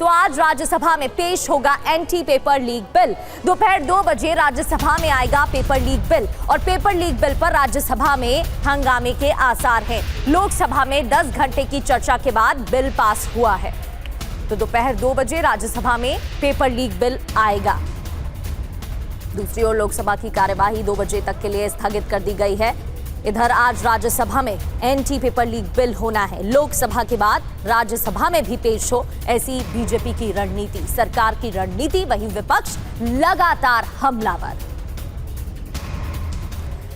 तो आज राज्यसभा में पेश होगा एंटी पेपर लीक बिल। दोपहर 2 बजे राज्यसभा में आएगा पेपर लीक बिल और पेपर लीक बिल पर राज्यसभा में हंगामे के आसार हैं। लोकसभा में 10 घंटे की चर्चा के बाद बिल पास हुआ है। तो दोपहर 2 बजे राज्यसभा में पेपर लीक बिल आएगा। दूसरी ओर लोकसभा की कार्यवाही 2 बजे तक के लिए स्थगित कर दी गई है। इधर आज राज्यसभा में एंटी पेपर लीक बिल होना है। लोकसभा के बाद राज्यसभा में भी पेश हो, ऐसी बीजेपी की रणनीति, सरकार की रणनीति। वहीं विपक्ष लगातार हमलावर।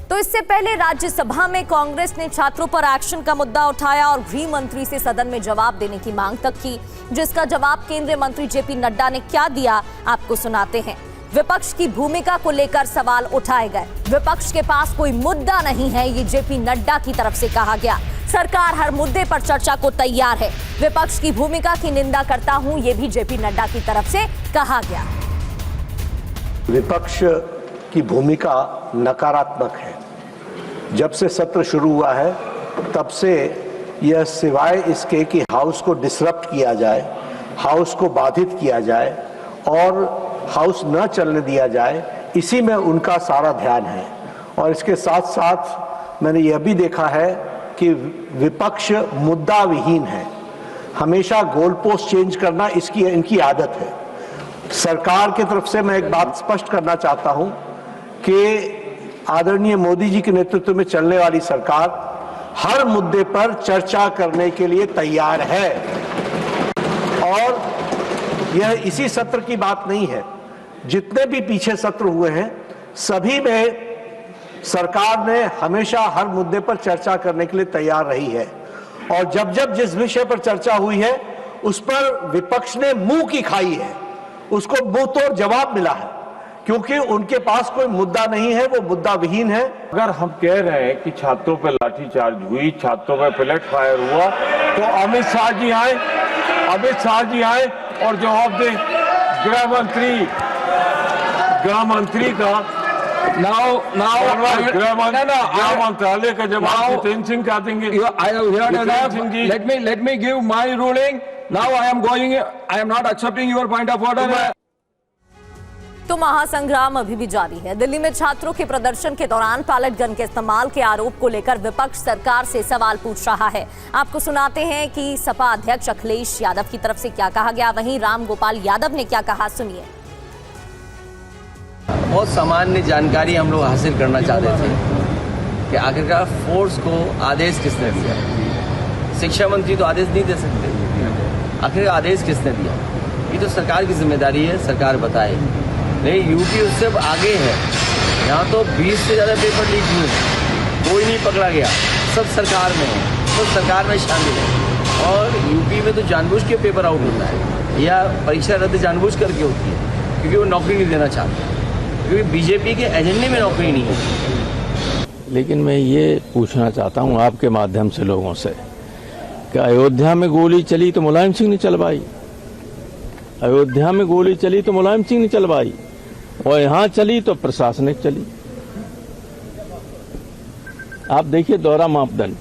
तो इससे पहले राज्यसभा में कांग्रेस ने छात्रों पर एक्शन का मुद्दा उठाया और गृह मंत्री से सदन में जवाब देने की मांग तक की, जिसका जवाब केंद्रीय मंत्री जेपी नड्डा ने क्या दिया आपको सुनाते हैं। विपक्ष की भूमिका को लेकर सवाल उठाए गए। विपक्ष के पास कोई मुद्दा नहीं है, ये जेपी नड्डा की तरफ से कहा गया। सरकार हर मुद्दे पर चर्चा को तैयार है। विपक्ष की भूमिका की निंदा करता हूं, ये भी जेपी नड्डा की तरफ से कहा गया। विपक्ष की भूमिका नकारात्मक है। जब से सत्र शुरू हुआ है तब से यह सिवाय इसके कि हाउस को डिसरप्ट किया जाए, हाउस को बाधित किया जाए और हाउस न चलने दिया जाए, इसी में उनका सारा ध्यान है। और इसके साथ साथ मैंने यह भी देखा है कि विपक्ष मुद्दा विहीन है। हमेशा गोल पोस्ट चेंज करना इनकी आदत है। सरकार की तरफ से मैं एक बात स्पष्ट करना चाहता हूं कि आदरणीय मोदी जी के नेतृत्व में चलने वाली सरकार हर मुद्दे पर चर्चा करने के लिए तैयार है। और यह इसी सत्र की बात नहीं है, जितने भी पीछे सत्र हुए हैं सभी में सरकार ने हमेशा हर मुद्दे पर चर्चा करने के लिए तैयार रही है। और जब जब जिस विषय पर चर्चा हुई है उस पर विपक्ष ने मुंह की खाई है, उसको मुंह तोड़ जवाब मिला है, क्योंकि उनके पास कोई मुद्दा नहीं है, वो मुद्दा विहीन है। अगर हम कह रहे हैं कि छात्रों पर लाठीचार्ज हुई, छात्रों पर पैलेट फायर हुआ, तो अमित शाह जी आए और जवाब दे। गृह मंत्री का गृह मंत्रालय का जवाब जितेंद्र सिंह क्या देंगे? Let me give my ruling. Now I am not accepting your point of order. तो महासंग्राम अभी भी जारी है। दिल्ली में छात्रों के प्रदर्शन के दौरान पैलेट गन के इस्तेमाल के आरोप को लेकर विपक्ष सरकार से सवाल पूछ रहा है। आपको सुनाते हैं कि सपा अध्यक्ष अखिलेश यादव की तरफ से क्या कहा गया, वहीं राम गोपाल यादव ने क्या कहा, सुनिए। बहुत सामान्य जानकारी हम लोग हासिल करना चाहते थे कि आखिरकार फोर्स को आदेश किसने दिया। शिक्षा मंत्री तो आदेश नहीं दे सकते, आखिर आदेश किसने दिया? ये तो सरकार की जिम्मेदारी है, सरकार बताए। नहीं, यूपी उससे आगे है। यहाँ तो 20 से ज़्यादा पेपर लीक हुए, कोई नहीं पकड़ा गया, सब सरकार में है, सब सरकार में शामिल है। और यूपी में तो जानबूझ के पेपर आउट होता है या परीक्षा रद्द जानबूझ करके होती है, क्योंकि वो नौकरी नहीं देना चाहते, क्योंकि बीजेपी के एजेंडे में नौकरी नहीं है। लेकिन मैं ये पूछना चाहता हूँ आपके माध्यम से लोगों से कि अयोध्या में गोली चली तो मुलायम सिंह ने चलवाई, अयोध्या में गोली चली तो मुलायम सिंह ने चलवाई, और यहाँ चली तो प्रशासनिक चली। आप देखिए दोहरा मापदंड।